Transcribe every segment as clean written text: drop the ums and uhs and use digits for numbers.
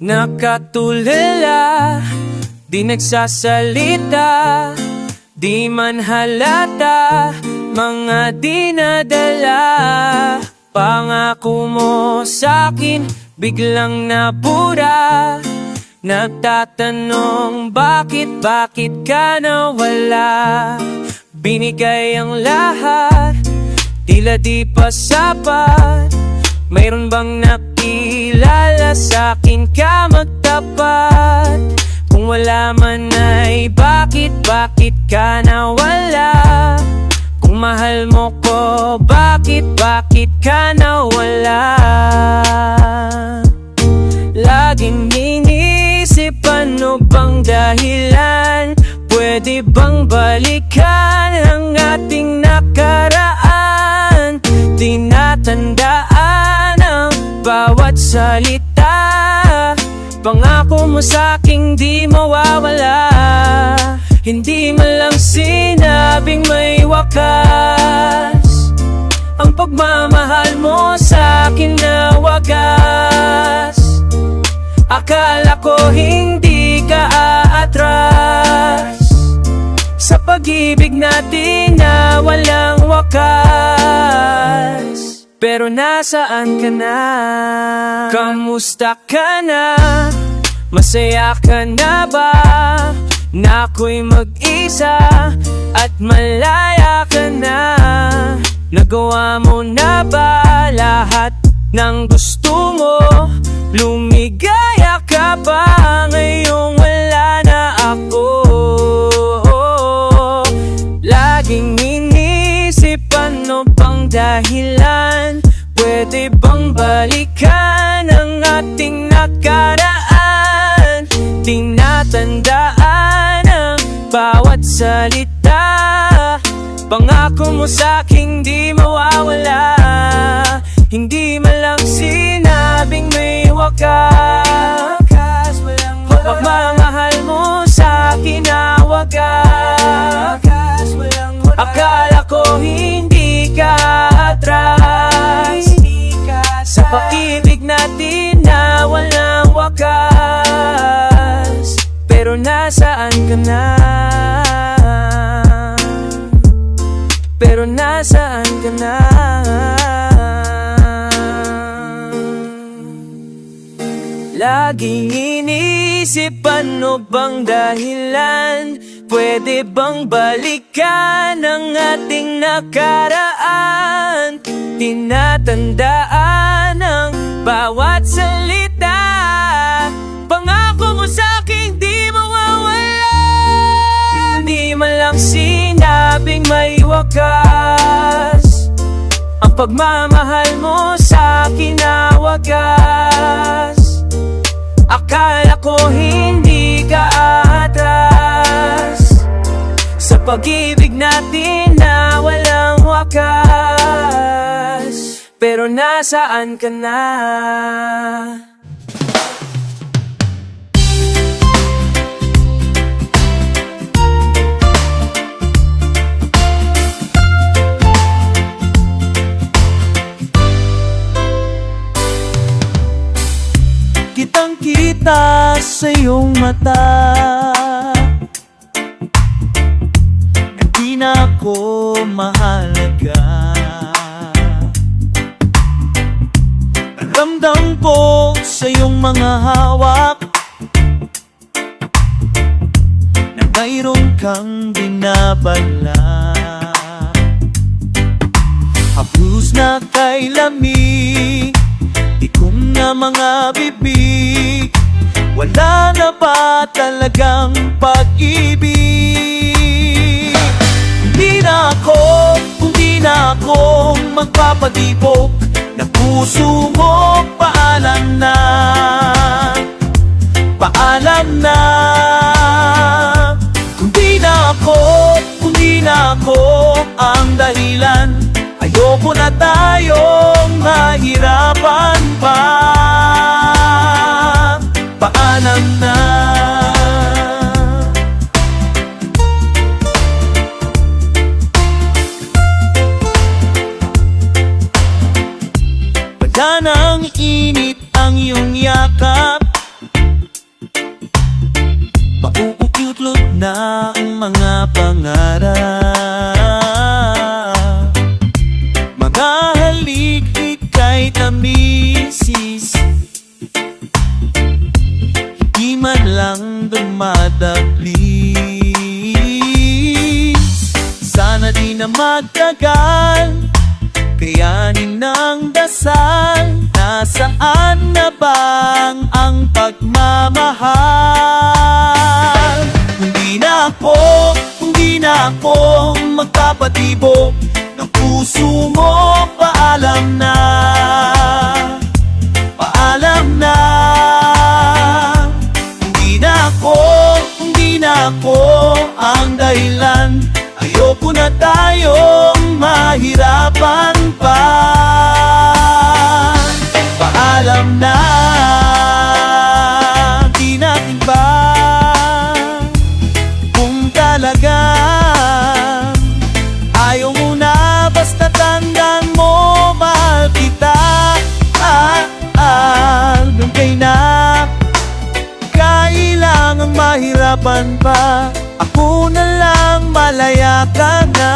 Nakatulala, di nagsasalita, di man halata, mga dinadala. Pangako mo sa'kin, biglang nabura. Nagtatanong bakit ka nawala. Binigay ang lahat, tila di pa sapat. Mayroon bang nakilala sa'kin ka magtapat? Kung wala man ay bakit ka nawala? Kung mahal mo ko, bakit ka nawala? Laging inisip ano bang dahilan? Pwede bang balikan ang ating nakaraan? Tinatandaan ang bawat salita. Pangako mo sa'king di mawawala. Hindi man lang sinabing may wakas. Ang pagmamahal mo sa'kin na wagas. Akala ko hindi ka aatras sa pag-ibig natin na walang wakas. Pero nasaan ka na? Kamusta ka na? Masaya ka na ba? Na ako'y mag-isa at malaya ka na. Nagawa mo na ba lahat ng gusto mo? Lumigaya ka ba ngayong wala na ako? Laging inisip ano bang dahilan? Pwede bang balikan ang ating nakaraan? Tinatandaan ang bawat salita. Pangako mo sa'king di mawawala. Hindi man lang sinabing may wakas. Pagmamahal mo sa'kin na wagas. Akala ko hindi ka atras sa pag-ibig natin na walang wakas. Pero nasaan ka na? Pero nasaan ka na? Laging inisip ano bang dahilan? Pwede bang balikan ang ating nakaraan? Tinatandaan ang bawat salita. Pangako mo sa'king di mawawala. Hindi man lang sinabing may wakas. Ang pagmamahal mo sa'kin na wagas. Akala ko hindi ka atras sa pag-ibig natin na walang wakas. Pero nasaan ka na? Kitang-kita sa iyong mata, di na ako mahalaga. Ramdam ko sa iyong mga hawak na mayroon kang binabala. Haplos na kay lamig, tikom na mga bibig. Wala na ba talagang pag-ibig? Hindi na ako magpapatibok na puso mo. Paalam na, paalam na. Kundi na ako ang dahilan. Ayoko na tayong mahirapan pa. Paalam na. Baga ng init ang iyong yakap, kahit na misis, di man lang dumadaglis. Sana di na magtagal, kayanin ng dasal. Nasaan na bang ang pagmamahal? Hindi na ako magpapatibok ng puso mo. Paalam na, paalam na. Hindi na ako ang dahilan. Ayoko na tayong mahirapan pa. Paalam na, di natin ba kung talaga ayaw mo na, basta tandaan mo, mahal kita. Hanggang na kailangang mahirapan pa. Ako na lang, malaya ka na.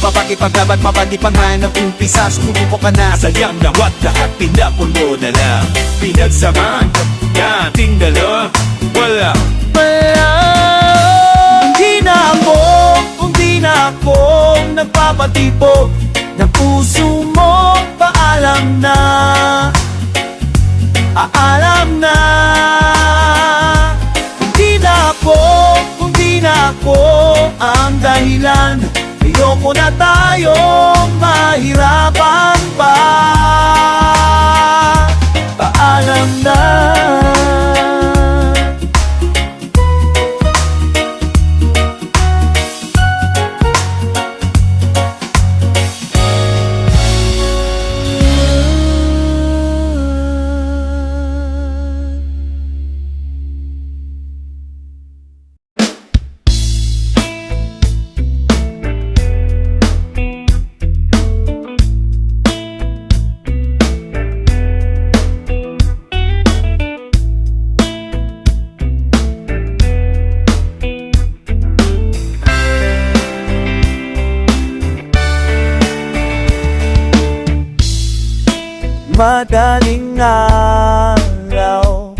Pakipaglaban, mapagipanghanap umpisa. Sumuko ka na, Sadyang nawat lahat, pinapon mo na lang. Pinagsamaan nating dalawa, wala. Hindi na ako nagpapatibok ng puso mo. Paalam na, aalam na. Hindi na ako ang dahilan. Ayoko na tayong mahirapan pa. Paalam na. Madaling araw,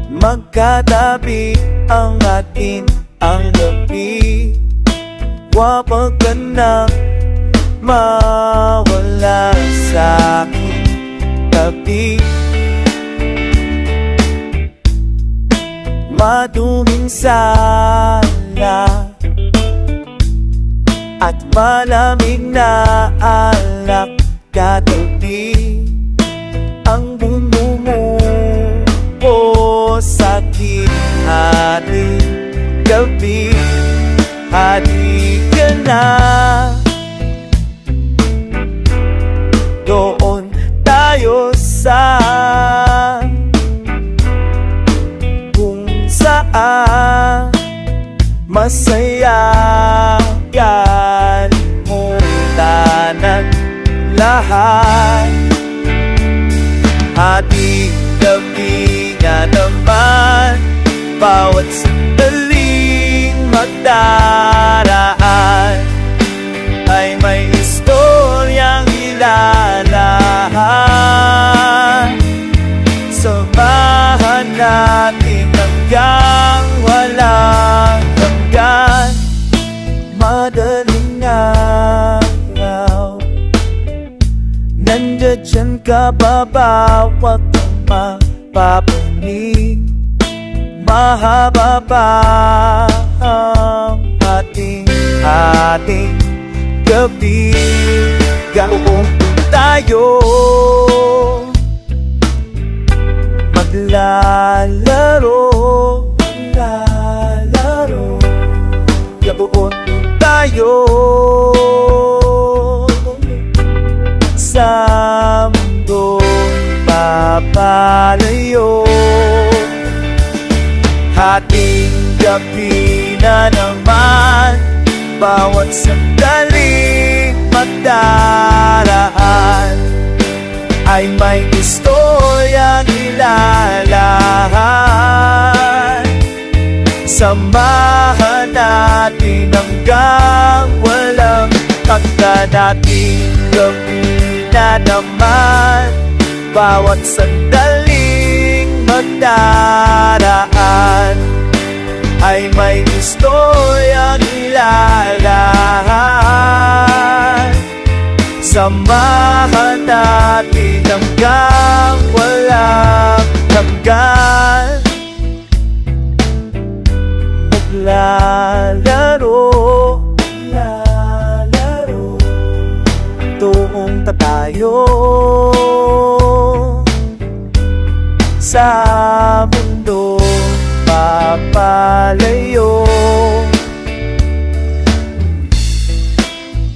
magkatabi ang atin ang gabi. Wapag ka na mawala sa aking tabi. Maduming sala at malamig na alak katabi. Ang bumumuo sa ating gabi. Hadi ka na, doon tayo sa kung saan masaya. Yan mula ng lahat. Hati gabi nga naman, bawat sandaling magdaraan ay may istoryang ilalahan. Samahan natin hanggang walang hanggan. Madaling araw, nandiyan ka ba bawat mapapanig? Mahaba pa ang ating gabi. Ganoon tayo maglalaro, ganoon tayo sa mundo'y papalayo. Hating gabi na naman, bawat sandaling magdaraan ay may istoryang ilalahan. Samahan natin hanggang walang hanggan. Ating gawin na naman bawat sandaling magdaraan ay may istoryang ilalahan. Samahan natin hanggang walang hanggan. Maglalaro, tuong tatayo sa mundo papalayo.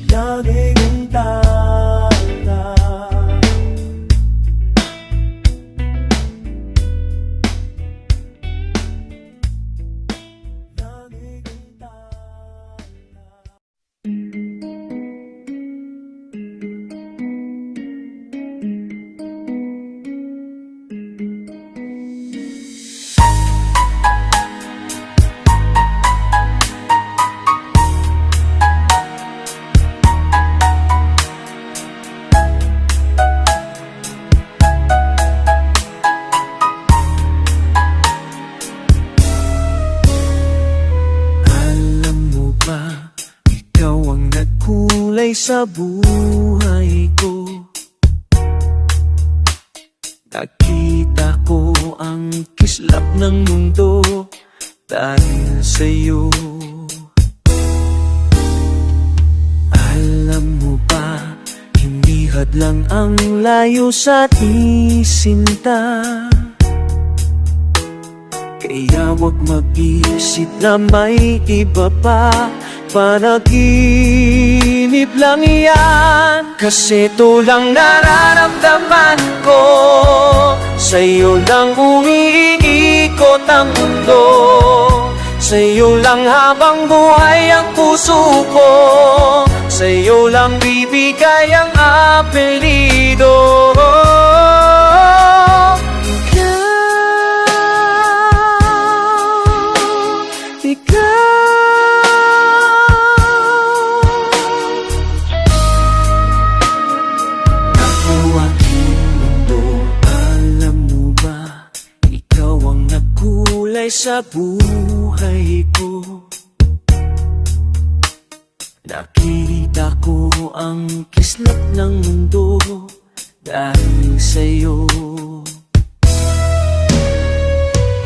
Laging tala, laging tala. Alam mo ba, ikaw ang nagkulay sa buhay ko. Nakita ko ang kislap ng mundo dahil sa'yo. Alam mo ba, hindi hadlang ang layo sa isinta. Kaya wag mag-isip na may iba pa, panaginip lang yan. Kasi ito lang nararamdaman ko, sa'yo lang umiikot ang mundo. Sa'yo lang habang buhay ang puso ko, sa'yo lang bibigay ang apelido. Sa buhay ko, nakita ko ang kislap ng mundo dahil sa'yo.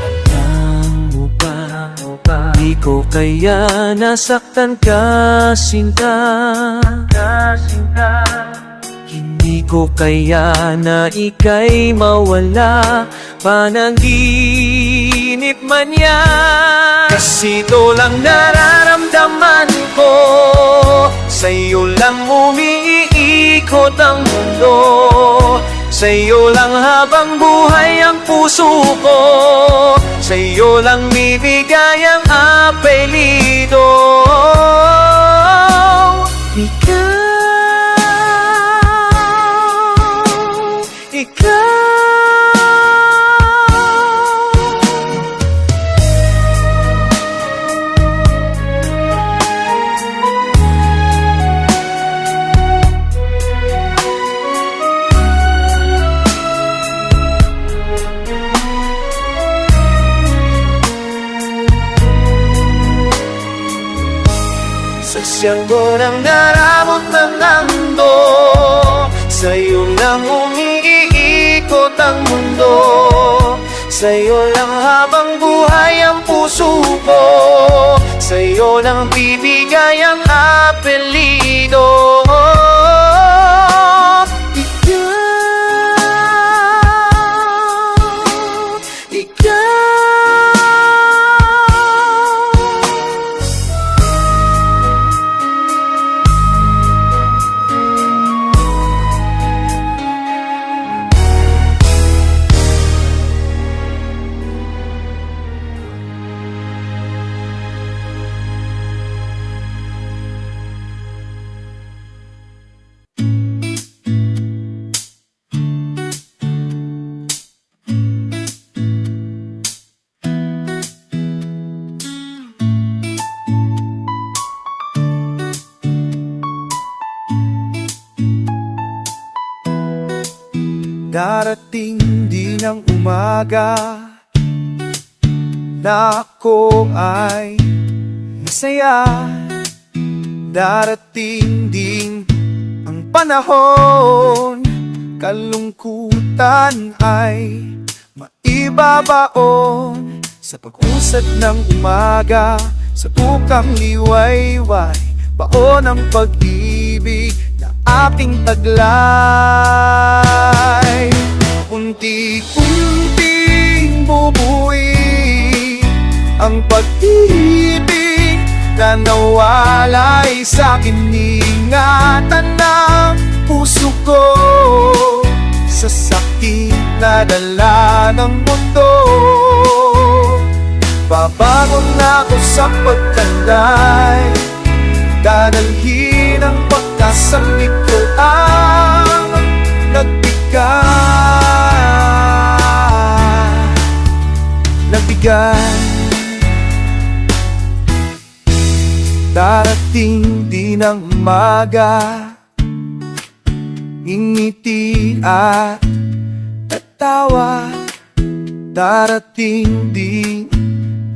Alam mo ba, di ko kaya nasaktan ka, sinta. Hindi ko kaya na ika'y mawala, panaginip man yan. Kasi ito lang nararamdaman ko, sa'yo lang umiikot ang mundo. Sa'yo lang habang buhay ang puso ko, sa'yo lang bibigay ang apelido. Sasyang ko ng naramot ng mundo, sa'yo lang umiikot ang mundo. Sa'yo lang habang buhay ang puso ko, sa'yo lang bibigay ang apelido. Darating din ang umaga na ako ay masaya. Darating din ang panahon, kalungkutan ay maibabaon. Sa pag-usad ng umaga, sa bukang liwayway, baon ang pag-ibig na aking taglay. Unti-unting bubuin ang pag-ibig na nawalay sa akin. Ingatan ng puso ko sa sakit na dala ng mundo. Babangon na ako sa pagtanda'y dadalhin ang pagkasangit ko ang nagbigay. Darating din ang umaga, ngiti at tawa. Darating din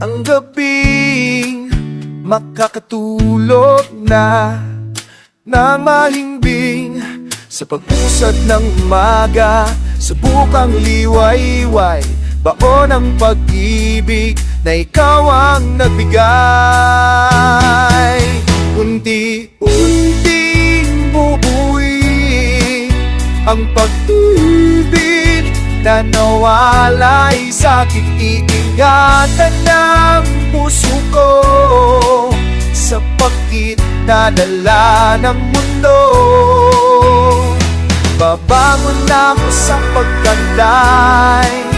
ang gabing makakatulog na ng mahimbing. Sa pag-usad ng umaga, sa bukang liwayway, baon ang pag-ibig na ikaw ang nagbigay. Unti-unting bubuin ang pag-ibig na nawalay sa akin. Iingatan ng puso ko sa pagkit na dala ng mundo. Babangon na ako sa pagkanda'y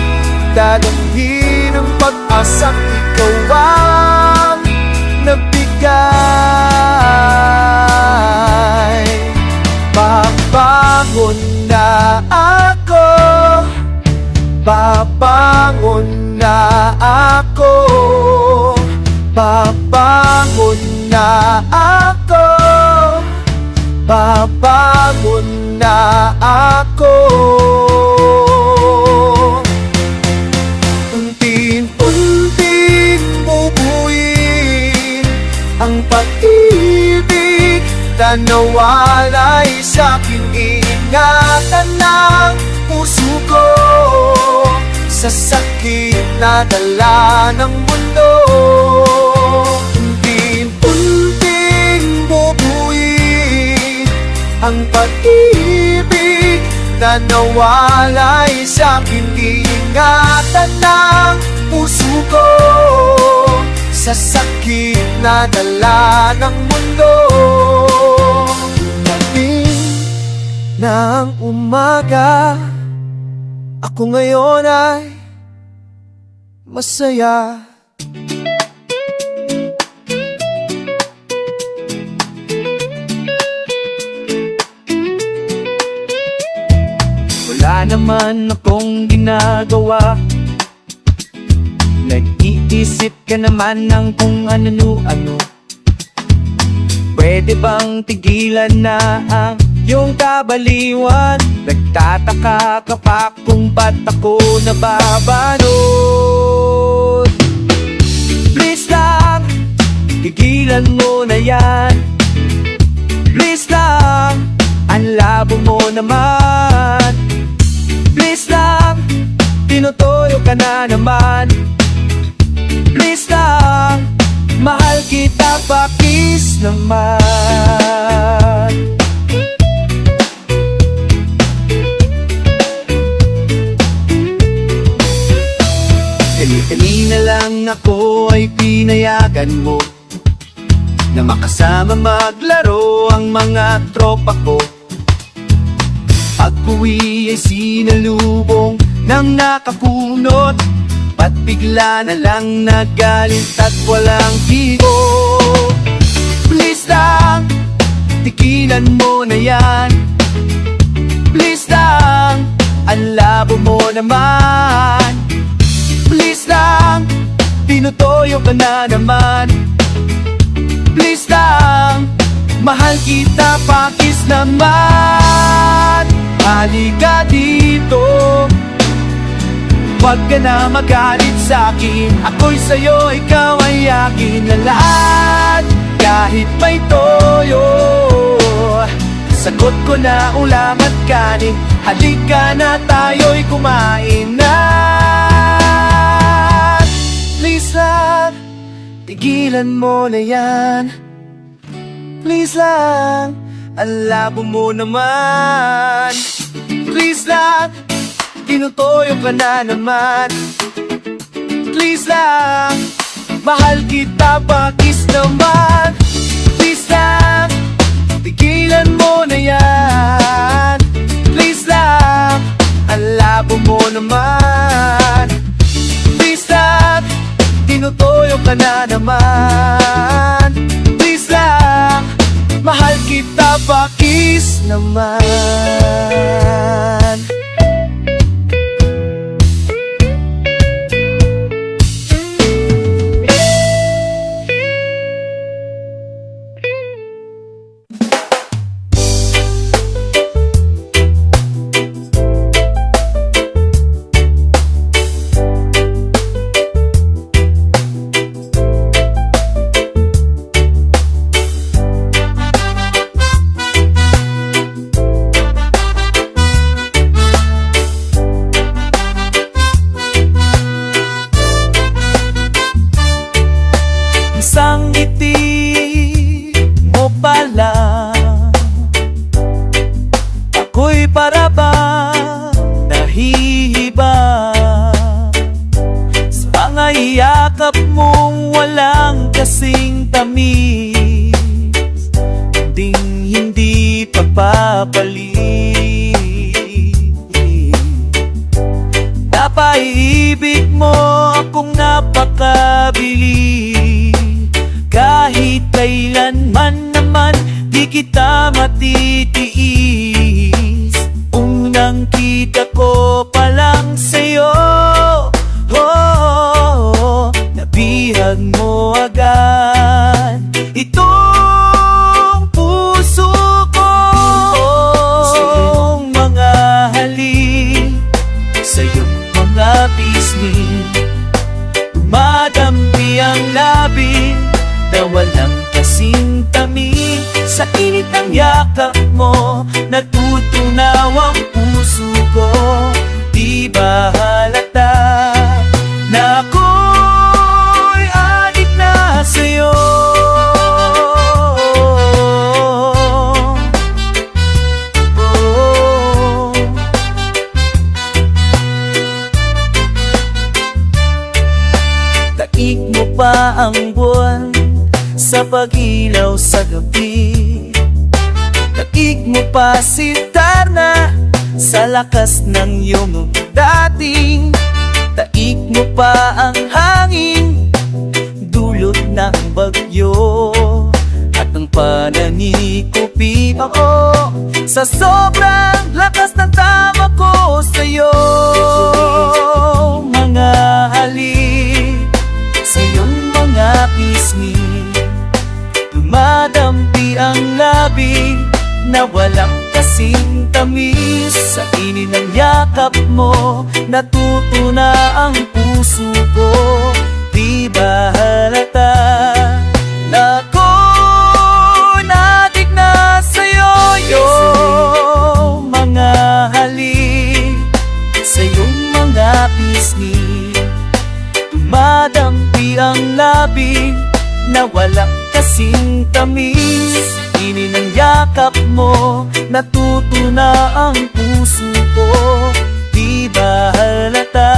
dadalhin ang pag-asang ikaw ang nagbigay. Babangon na ako, babangon na ako, babangon na ako, babangon na ako. Unti-unting bubuin ang pag-ibig na nawalay sa akin. Ingatan ng puso ko sa sakit na dala ng mundo. Unti-unting bubuin ang pag-ibig na nawalay sa akin. Ingatan ng puso ko sa sakit na dala ng mundo. Dating ng umaga, ako ngayon ay masaya. Wala naman akong ginagawa, nag-iisip ka naman ng kung ano-ano. Pwede bang tigilan na ang iyong kabaliwan? Nagtataka ka pa kung ba't ako nababanot. Please lang, tigilan mo na yan. Please lang, ang labo mo naman. Please lang, tinutoyo ka na naman. Please lang, mahal kita pa, kiss naman. Kanina lang ako ay pinayagan mo na makasama maglaro ang mga tropa ko. Pag-uwi ay sinalubong ng nakakunot, ba't bigla na lang nagalit at walang higo? Please lang, tigilan mo na yan. Please lang, ang labo mo naman. Please lang, tinutoyo ka na naman. Please lang, mahal kita pa, kiss naman. Halika dito, huwag ka na magalit sa'kin. Ako'y sa'yo, ikaw ay akin na lahat. Kahit may toyo, sagot ko na ulam at kanin. Halika na tayo'y kumain na. Please lang, tigilan mo na yan. Please lang, ang labo mo naman. Please lang, tinutoyo ka na naman. Please lang, mahal kita bakis naman. Please lang, tigilan mo na yan. Please lang, ang labo mo naman. Please lang, tinutoyo ka na naman. Please lang, mahal kita bakis naman. Isang ngiti mo pala, ako'y para bang nahihiba sa mga iyakap mong walang kasing tamis, hindi pagpapalit. Napaiibig mo akong napakabili. Kahit kailanman naman di kita matitiis. Unang kita ko pa lang sa'yo, nabihag mo agad itong puso ko. Sa'yong mga halik, sa'yong mga pisngi, dumadampi ang labi na walang kasing tamis. Sa init ng yakap mo, natutunaw ang puso ko. Di ba halata na ako'y adik na sa'yo? Taik mo pa ang buwan sa pag-ilaw sa gabi. Taig mo pa si Tarna sa lakas ng iyong dating. Taig mo pa ang hangin, dulot ng bagyo, at ang pananikopi ako sa sobrang lakas ng tama ko sa'yo. Mga halik, sa'yong mga pisngi, dumadampi ang labi na walang kasing tamis. Sa init ng yakap mo, natutuna ang puso ko. Di ba halata na ako'y nadik na sa'yo? Mga halik, sa'yong mga pisngi, dumadampi ang labi na walang kasing tamis. Ini ng yakap mo, natutuna ang puso ko. Di ba halata